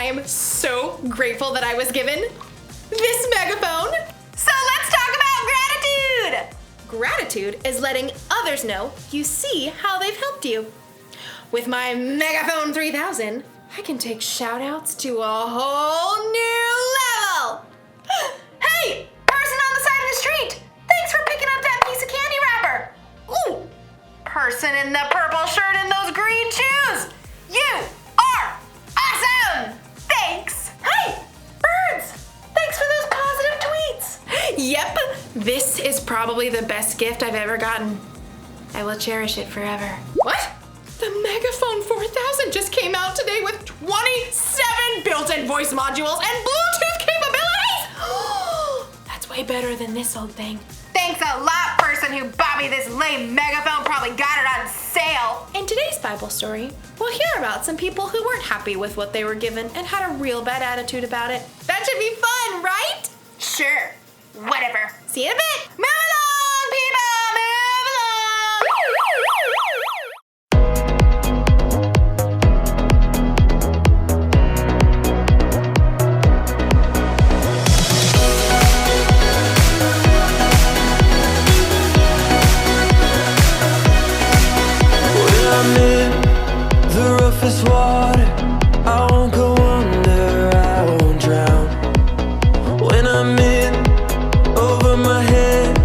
am so grateful that I was given this megaphone. So let's talk about gratitude! Gratitude is letting others know you see how they've helped you. With my Megaphone 3000, I can take shout-outs to a whole new level. Hey, person on the side of the street, thanks for picking up that piece of candy wrapper. Ooh, person in the purple shirt and those green shoes, you are awesome! Thanks. Hey, birds, thanks for those positive tweets. Yep, this is probably the best gift I've ever gotten. I will cherish it forever. What? The Megaphone 4000 just came out today with 27 built-in voice modules and Bluetooth capabilities! That's way better than this old thing. Thanks a lot, person who bought me this lame megaphone, probably got it on sale. In today's Bible story, we'll hear about some people who weren't happy with what they were given and had a real bad attitude about it. That should be fun, right? Sure, whatever. See you in a bit. Move along, people, move along! I'm in the roughest water, I won't go under, I won't drown. When I'm in over my head,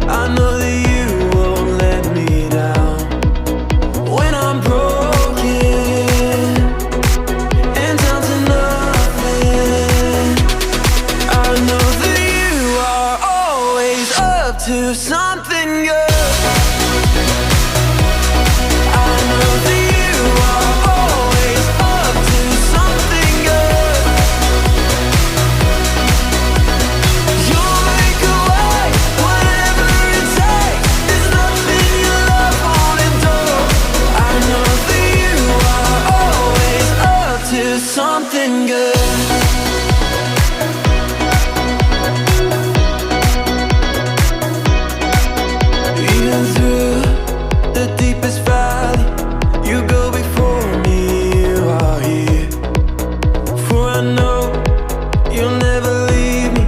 I know that you won't let me down. When I'm broken and down to nothing, I know that you are always up to something good. Something good. Even through the deepest valley, you go before me, you are here. For I know you'll never leave me,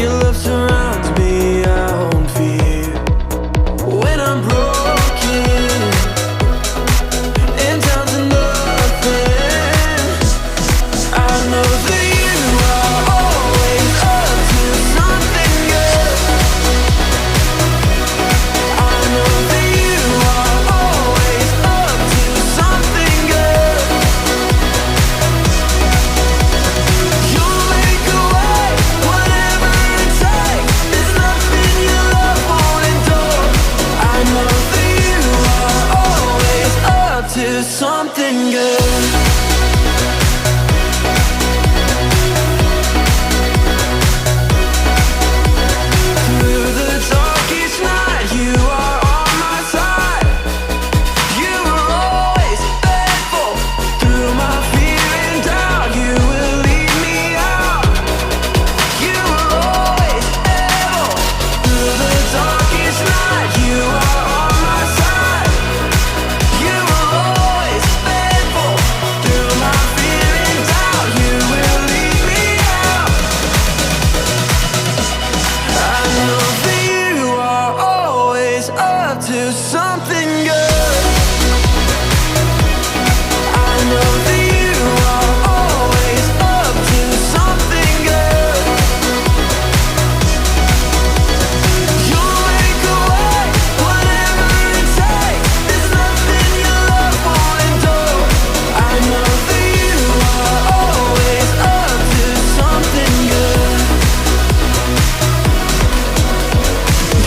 your love surrounds me, I won't fear. When I'm broken and down to nothing, I know that you are always up to something good. I know that you are always up to something good. You'll make a way, whatever it takes. There's nothing your love won't endure. I know that you are always up to something good. To something good. I know that you are always up to something good. You'll make a way, whatever it takes. There's nothing your love won't endure. I know that you are always up to something good.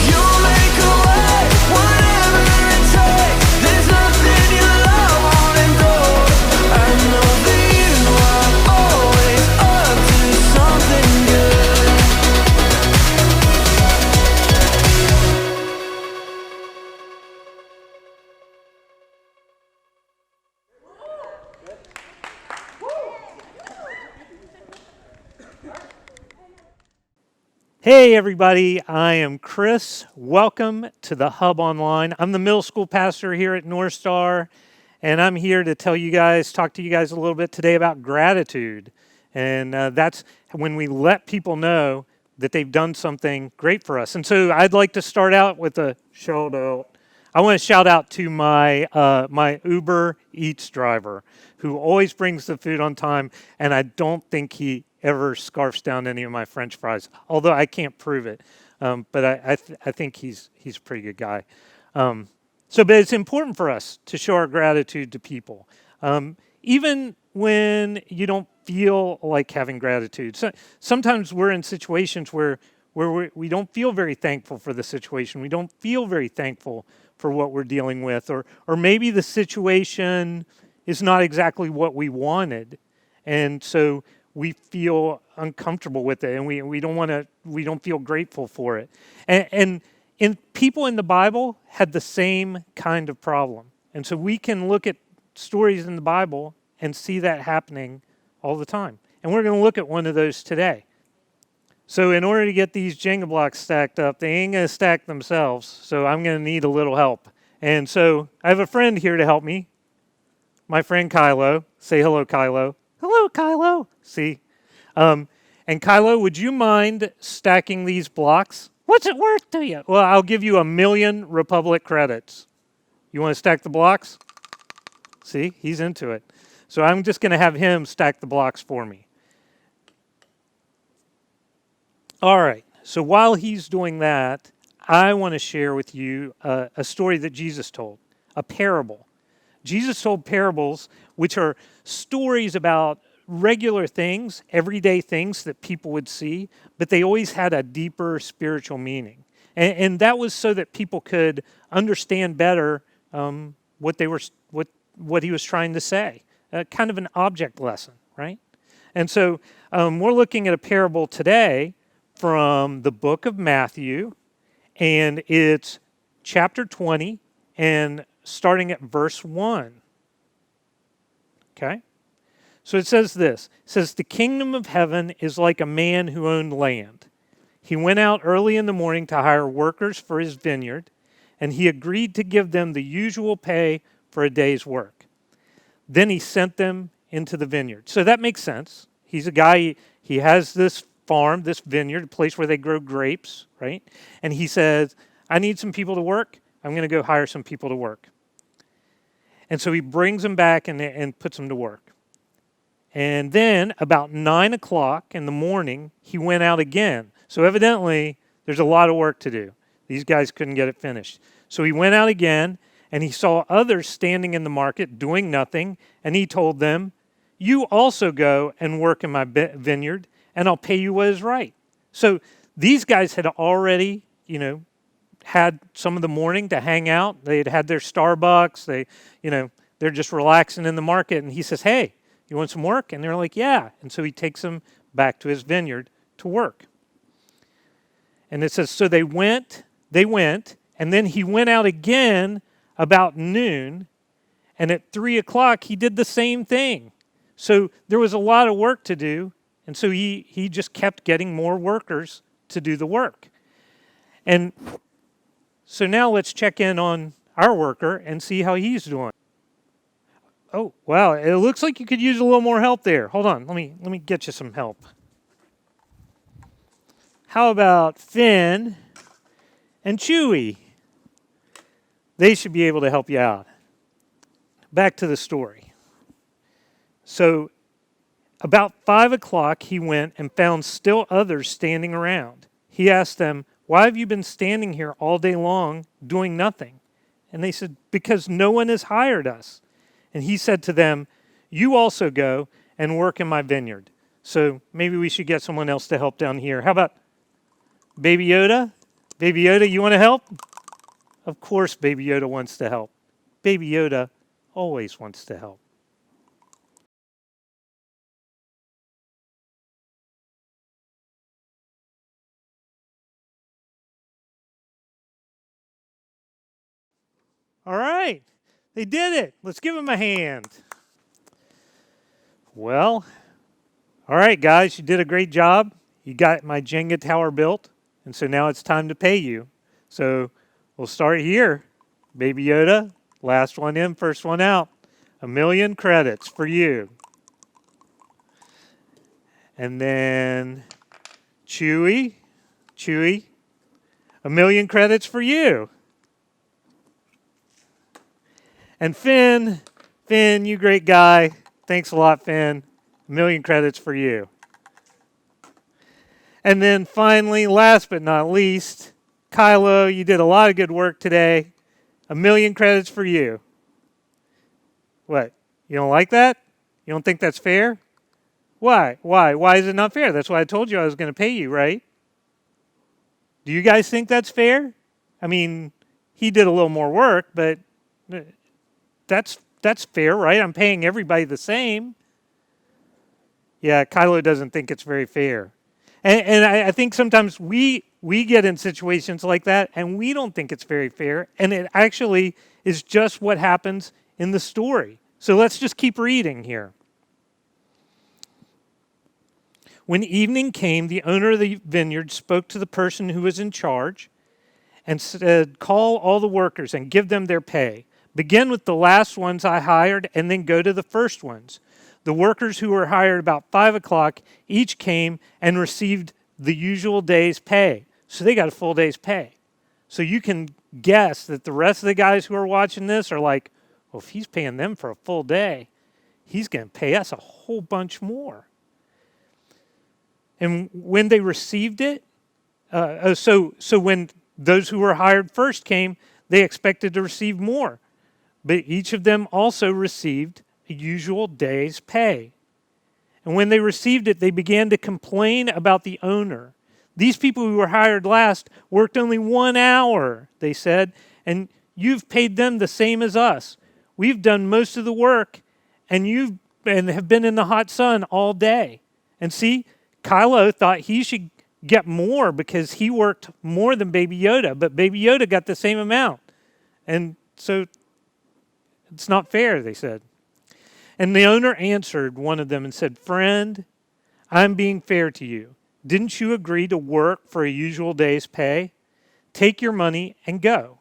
You'll make a way, whatever it takes. There's nothing your love won't endure. I know that you are always up to something good. Hey everybody, I am Chris. Welcome to the Hub Online. I'm the middle school pastor here at North Star, and I'm here to talk to you guys a little bit today about gratitude. And that's when we let people know that they've done something great for us. And so I'd like to start out with a shout out. I want to shout out to my Uber Eats driver who always brings the food on time, and I don't think he ever scarfs down any of my French fries, although I can't prove it. But I think he's a pretty good guy. But it's important for us to show our gratitude to people, even when you don't feel like having gratitude. So, sometimes we're in situations where we don't feel very thankful for the situation. We don't feel very thankful for what we're dealing with, or maybe the situation is not exactly what we wanted, and so we feel uncomfortable with it, and we don't feel grateful for it. And people in the Bible had the same kind of problem, and so we can look at stories in the Bible and see that happening all the time. And we're going to look at one of those today. So in order to get these Jenga blocks stacked up, they ain't going to stack themselves, so I'm going to need a little help. And so I have a friend here to help me, my friend Kylo. Say hello, Kylo. Hello, Kylo. See? And Kylo, would you mind stacking these blocks? What's it worth to you? Well, I'll give you 1,000,000 Republic credits. You want to stack the blocks? See, he's into it. So I'm just going to have him stack the blocks for me. All right, so while he's doing that, I want to share with you a story that Jesus told, a parable. Jesus told parables, which are stories about regular things, everyday things that people would see, but they always had a deeper spiritual meaning. And that was so that people could understand better what he was trying to say, kind of an object lesson, right? And so we're looking at a parable today from the book of Matthew, and it's chapter 20 and starting at verse 1. Okay? So it says this. It says, "The kingdom of heaven is like a man who owned land. He went out early in the morning to hire workers for his vineyard, and he agreed to give them the usual pay for a day's work. Then he sent them into the vineyard." So that makes sense. He's a guy, he has this farm, this vineyard, a place where they grow grapes, right? And he says, "I need some people to work. I'm going to go hire some people to work." And so he brings them back and puts them to work. And then about 9 o'clock in the morning, he went out again. So evidently, there's a lot of work to do. These guys couldn't get it finished. So he went out again, and he saw others standing in the market doing nothing, and he told them, "You also go and work in my vineyard, and I'll pay you what is right." So these guys had already, had some of the morning to hang out. They had their Starbucks. They're just relaxing in the market. And he says, "Hey, you want some work?" And they're like, "Yeah." And so he takes them back to his vineyard to work. And it says, so they went, and then he went out again about noon, and at 3 o'clock he did the same thing. So there was a lot of work to do, and so he just kept getting more workers to do the work. And so now let's check in on our worker and see how he's doing. Oh, wow, it looks like you could use a little more help there. Hold on, let me get you some help. How about Finn and Chewy? They should be able to help you out. Back to the story. So about 5 o'clock, he went and found still others standing around. He asked them, "Why have you been standing here all day long doing nothing?" And they said, "Because no one has hired us." And he said to them, "You also go and work in my vineyard." So maybe we should get someone else to help down here. How about Baby Yoda? Baby Yoda, you want to help? Of course Baby Yoda wants to help. Baby Yoda always wants to help. All right, they did it. Let's give them a hand. Well, all right, guys, you did a great job. You got my Jenga tower built, and so now it's time to pay you. So we'll start here. Baby Yoda, last one in, first one out. 1,000,000 credits for you. And then Chewy, 1,000,000 credits for you. And Finn, you great guy. Thanks a lot, Finn. 1,000,000 credits for you. And then finally, last but not least, Kylo, you did a lot of good work today. 1,000,000 credits for you. What? You don't like that? You don't think that's fair? Why? Why is it not fair? That's why I told you I was going to pay you, right? Do you guys think that's fair? I mean, he did a little more work, but that's fair, right? I'm paying everybody the same. Yeah, Kylo doesn't think it's very fair. And I think sometimes we get in situations like that and we don't think it's very fair. And it actually is just what happens in the story. So let's just keep reading here. When evening came, the owner of the vineyard spoke to the person who was in charge and said, "Call all the workers and give them their pay. Begin with the last ones I hired and then go to the first ones." The workers who were hired about 5 o'clock each came and received the usual day's pay. So they got a full day's pay. So you can guess that the rest of the guys who are watching this are like, well, if he's paying them for a full day, he's going to pay us a whole bunch more. And when they received it, so when those who were hired first came, they expected to receive more. But each of them also received a usual day's pay. And when they received it, they began to complain about the owner. "These people who were hired last worked only 1 hour," they said, "and you've paid them the same as us. We've done most of the work, and have been in the hot sun all day." And see, Kylo thought he should get more because he worked more than Baby Yoda, but Baby Yoda got the same amount. And so it's not fair, they said. And the owner answered one of them and said, "Friend, I'm being fair to you. Didn't you agree to work for a usual day's pay? Take your money and go.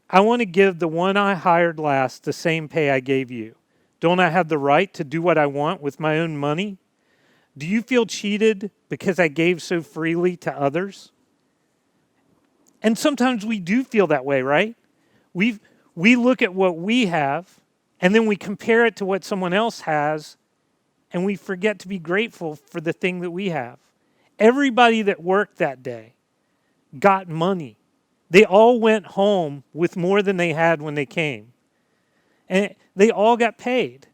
I want to give the one I hired last the same pay I gave you. Don't I have the right to do what I want with my own money? Do you feel cheated because I gave so freely to others?" And sometimes we do feel that way, right? We look at what we have, and then we compare it to what someone else has, and we forget to be grateful for the thing that we have. Everybody that worked that day got money. They all went home with more than they had when they came. And they all got paid.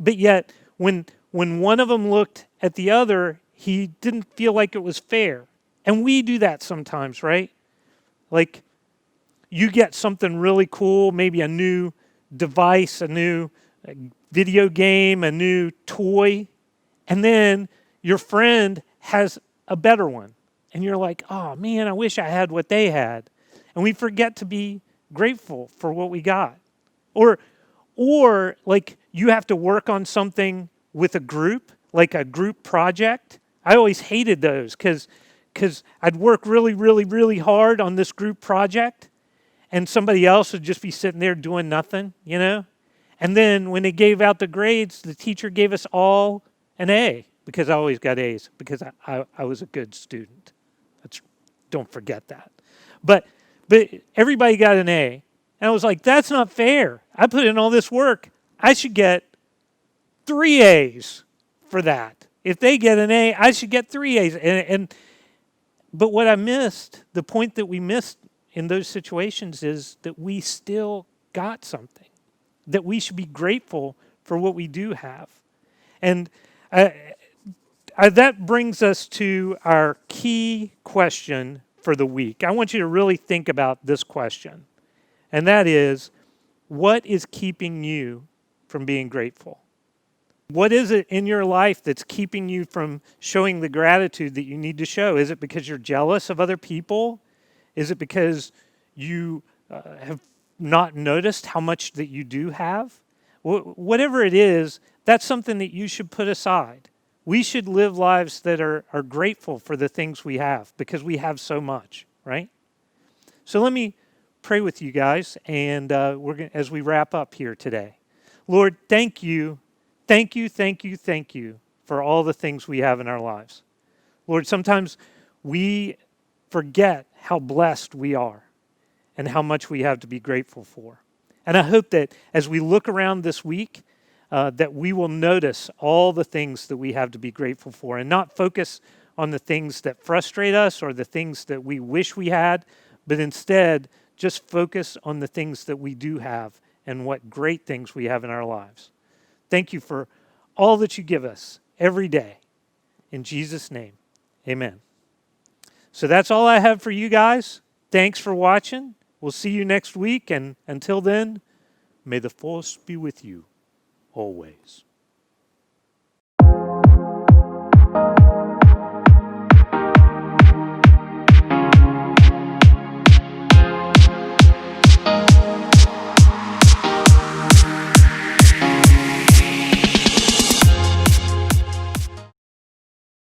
But yet, when one of them looked at the other, he didn't feel like it was fair. And we do that sometimes, right? Like, you get something really cool, maybe a new device, a new video game, a new toy, and then your friend has a better one. And you're like, "Oh man, I wish I had what they had." And we forget to be grateful for what we got. Or like you have to work on something with a group, like a group project. I always hated those because I'd work really, really, really hard on this group project, and somebody else would just be sitting there doing nothing, you know? And then when they gave out the grades, the teacher gave us all an A, because I always got A's, because I was a good student. Don't forget that. But everybody got an A. And I was like, that's not fair. I put in all this work. I should get 3 A's for that. If they get an A, I should get 3 A's. But what I missed, the point that we missed in those situations is that we still got something, that we should be grateful for what we do have. And that brings us to our key question for the week. I want you to really think about this question, and that is, what is keeping you from being grateful? What is it in your life that's keeping you from showing the gratitude that you need to show? Is it because you're jealous of other people? Is it because you have not noticed how much that you do have? Whatever it is, that's something that you should put aside. We should live lives that are grateful for the things we have, because we have so much, right? So let me pray with you guys, and as we wrap up here today. Lord, thank you for all the things we have in our lives. Lord, sometimes we forget how blessed we are and how much we have to be grateful for. And I hope that as we look around this week, that we will notice all the things that we have to be grateful for and not focus on the things that frustrate us or the things that we wish we had, but instead just focus on the things that we do have and what great things we have in our lives. Thank you for all that you give us every day. In Jesus' name, amen. So that's all I have for you guys. Thanks for watching. We'll see you next week, and until then, may the force be with you always.